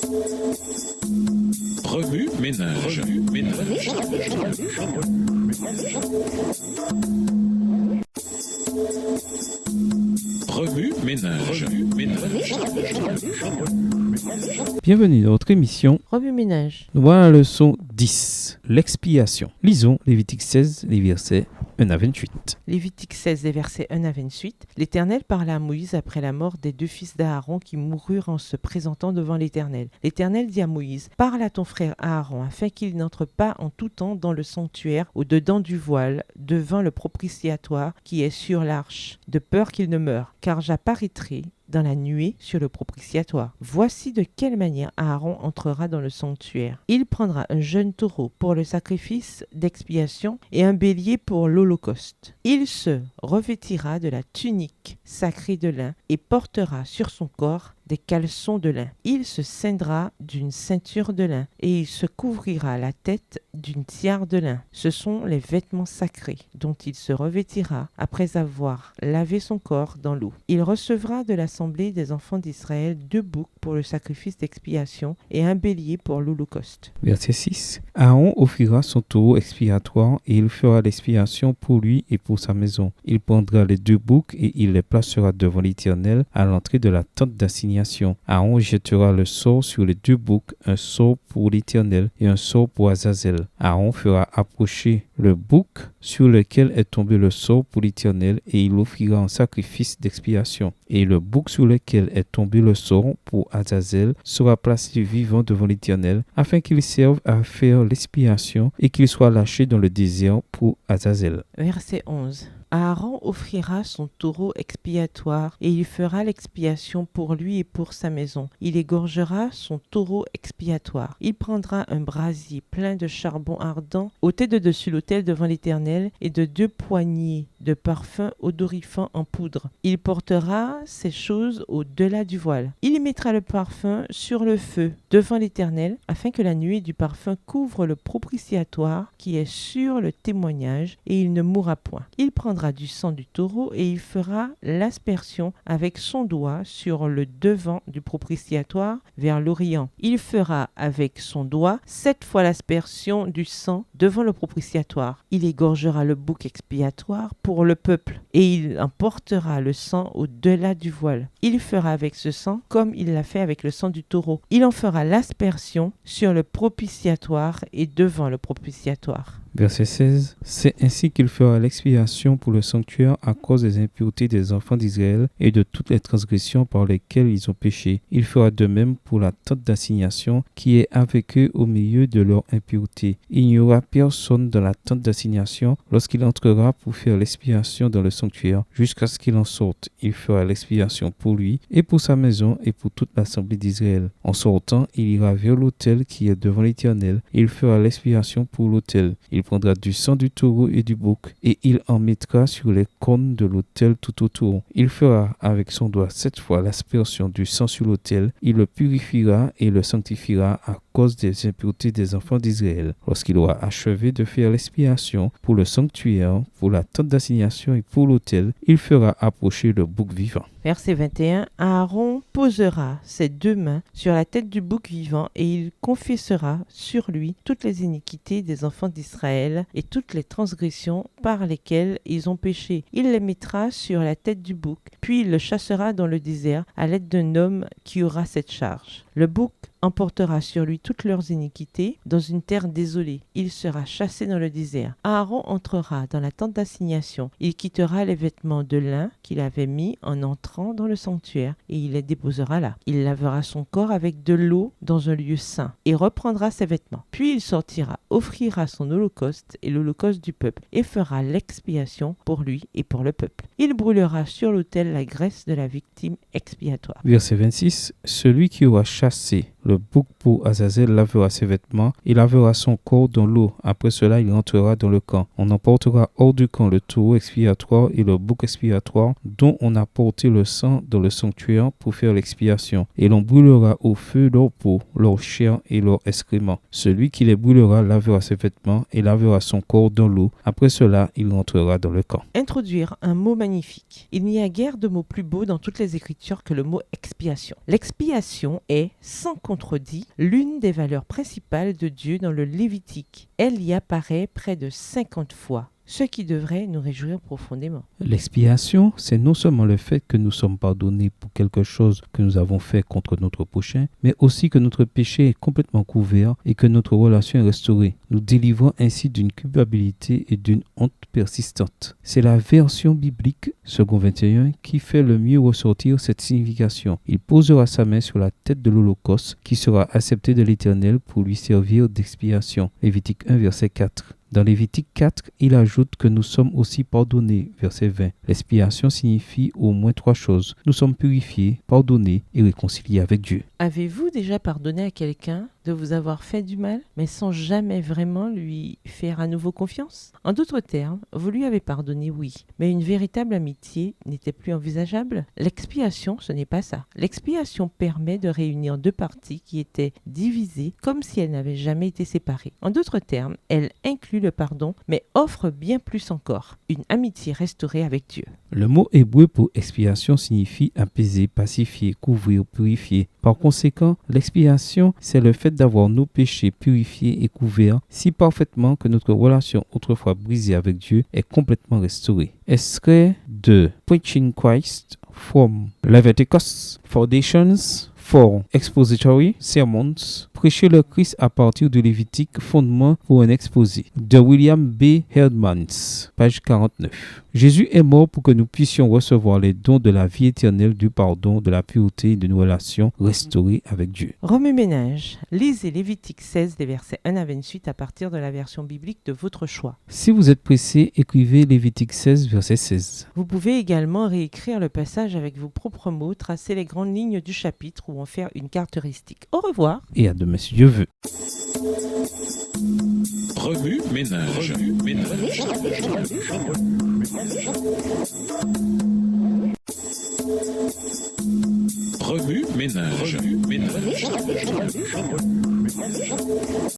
Remue ménage. Remue ménage. Bienvenue dans notre émission. Remue ménage. Nous voilà la leçon 10, l'expiation. Lisons Lévitique 16, les versets 1 à 28. Lévitique 16, les versets 1 à 28. L'Éternel parla à Moïse après la mort des 2 fils d'Aaron qui moururent en se présentant devant l'Éternel. L'Éternel dit à Moïse, parle à ton frère Aaron afin qu'il n'entre pas en tout temps dans le sanctuaire au-dedans du voile, devant le propitiatoire qui est sur l'arche, de peur qu'il ne meure, car j'apparaîtrai dans la nuée sur le propitiatoire. Voici de quelle manière Aaron entrera dans le sanctuaire. Il prendra un jeune taureau pour le sacrifice d'expiation et un bélier pour l'holocauste. Il se revêtira de la tunique sacrée de lin et portera sur son corps des caleçons de lin. Il se ceindra d'une ceinture de lin et il se couvrira la tête d'une tiare de lin. Ce sont les vêtements sacrés dont il se revêtira après avoir lavé son corps dans l'eau. Il recevra de l'assemblée des enfants d'Israël 2 boucs pour le sacrifice d'expiation et un bélier pour l'holocauste. Verset 6. Aaron offrira son taureau expiatoire et il fera l'expiation pour lui et pour sa maison. Il prendra les 2 boucs et il les placera devant l'Éternel à l'entrée de la tente d'assignation. Aaron jettera le sceau sur les 2 boucs, un sceau pour l'Éternel et un sceau pour Azazel. Aaron fera approcher le bouc sur lequel est tombé le sceau pour l'Éternel et il offrira un sacrifice d'expiation. Et le bouc sur lequel est tombé le sceau pour Azazel sera placé vivant devant l'Éternel afin qu'il serve à faire l'expiation et qu'il soit lâché dans le désert pour Azazel. Verset 11. Aaron offrira son taureau expiatoire et il fera l'expiation pour lui et pour sa maison. Il égorgera son taureau expiatoire. Il prendra un brasier plein de charbon ardent ôté de dessus l'autel devant l'Éternel et de 2 poignées de parfum odorifant en poudre. Il portera ces choses au-delà du voile. Il y mettra le parfum sur le feu devant l'Éternel afin que la nuée du parfum couvre le propitiatoire qui est sur le témoignage et il ne mourra point. Il prendra du sang du taureau et il fera l'aspersion avec son doigt sur le devant du propitiatoire vers l'Orient. Il fera avec son doigt 7 fois l'aspersion du sang devant le propitiatoire. Il égorgera le bouc expiatoire pour le peuple et il emportera le sang au-delà du voile. Il fera avec ce sang comme il l'a fait avec le sang du taureau. Il en fera l'aspersion sur le propitiatoire et devant le propitiatoire. Verset 16. C'est ainsi qu'il fera l'expiation pour le sanctuaire à cause des impuretés des enfants d'Israël et de toutes les transgressions par lesquelles ils ont péché. Il fera de même pour la tente d'assignation qui est avec eux au milieu de leur impureté. Il n'y aura personne dans la tente d'assignation lorsqu'il entrera pour faire l'expiation dans le sanctuaire jusqu'à ce qu'il en sorte. Il fera l'expiation pour lui et pour sa maison et pour toute l'assemblée d'Israël. En sortant, il ira vers l'autel qui est devant l'Éternel et il fera l'expiation pour l'autel. Il prendra du sang du taureau et du bouc, et il en mettra sur les cônes de l'autel tout autour. Il fera avec son doigt 7 fois l'aspersion du sang sur l'autel. Il le purifiera et le sanctifiera à cause des impuretés des enfants d'Israël. Lorsqu'il aura achevé de faire l'expiation pour le sanctuaire, pour la tente d'assignation et pour l'autel, il fera approcher le bouc vivant. Verset 21. Aaron posera ses 2 mains sur la tête du bouc vivant et il confessera sur lui toutes les iniquités des enfants d'Israël et toutes les transgressions par lesquelles ils ont péché. Il les mettra sur la tête du bouc, puis il le chassera dans le désert à l'aide d'un homme qui aura cette charge. Le bouc emportera sur lui toutes leurs iniquités dans une terre désolée. Il sera chassé dans le désert. Aaron entrera dans la tente d'assignation. Il quittera les vêtements de lin qu'il avait mis en entrant dans le sanctuaire et il les déposera là. Il lavera son corps avec de l'eau dans un lieu saint et reprendra ses vêtements. Puis il sortira, offrira son holocauste et l'holocauste du peuple et fera l'expiation pour lui et pour le peuple. Il brûlera sur l'autel la graisse de la victime expiatoire. Verset 26. Celui qui aura chassé le bouc pour Azazel lavera ses vêtements et lavera son corps dans l'eau. Après cela, il rentrera dans le camp. On emportera hors du camp le taureau expiatoire et le bouc expiatoire dont on a porté le sang dans le sanctuaire pour faire l'expiation. Et l'on brûlera au feu leur peau, leur chair et leur excréments. Celui qui les brûlera lavera ses vêtements et lavera son corps dans l'eau. Après cela, il rentrera dans le camp. Introduire un mot magnifique. Il n'y a guère de mot plus beau dans toutes les Écritures que le mot expiation. L'expiation est sans contredit l'une des valeurs principales de Dieu dans le Lévitique. Elle y apparaît près de 50 fois, ce qui devrait nous réjouir profondément. L'expiation, c'est non seulement le fait que nous sommes pardonnés pour quelque chose que nous avons fait contre notre prochain, mais aussi que notre péché est complètement couvert et que notre relation est restaurée, nous délivrant ainsi d'une culpabilité et d'une honte persistante. C'est la version biblique, second 21, qui fait le mieux ressortir cette signification. Il posera sa main sur la tête de l'Holocauste qui sera accepté de l'Éternel pour lui servir d'expiation. Lévitique 1, verset 4. Dans Lévitique 4, il ajoute que nous sommes aussi pardonnés, verset 20. L'expiation signifie au moins 3 choses. Nous sommes purifiés, pardonnés et réconciliés avec Dieu. Avez-vous déjà pardonné à quelqu'un de vous avoir fait du mal, mais sans jamais vraiment lui faire à nouveau confiance? En d'autres termes, vous lui avez pardonné, oui, mais une véritable amitié n'était plus envisageable? L'expiation, ce n'est pas ça. L'expiation permet de réunir deux parties qui étaient divisées comme si elles n'avaient jamais été séparées. En d'autres termes, elle inclut le pardon, mais offre bien plus encore, une amitié restaurée avec Dieu. Le mot hébreu pour expiation signifie apaiser, pacifier, couvrir, purifier. Par conséquent, l'expiation, c'est le fait d'avoir nos péchés purifiés et couverts si parfaitement que notre relation autrefois brisée avec Dieu est complètement restaurée. Extrait de Preaching Christ from Leviticus Foundations for Expository Sermons, prêcher le Christ à partir de Lévitique, fondement pour un exposé, de William B. Herdmans, page 49. Jésus est mort pour que nous puissions recevoir les dons de la vie éternelle, du pardon, de la pureté et d'une relation restaurée avec Dieu. Remue-ménage. Lisez Lévitique 16, des versets 1 à 28 à partir de la version biblique de votre choix. Si vous êtes pressé, écrivez Lévitique 16, verset 16. Vous pouvez également réécrire le passage avec vos propres mots, tracer les grandes lignes du chapitre ou en faire une caractéristique. Au revoir. Et à demain si Dieu veut. Remue ménage. Remue ménage.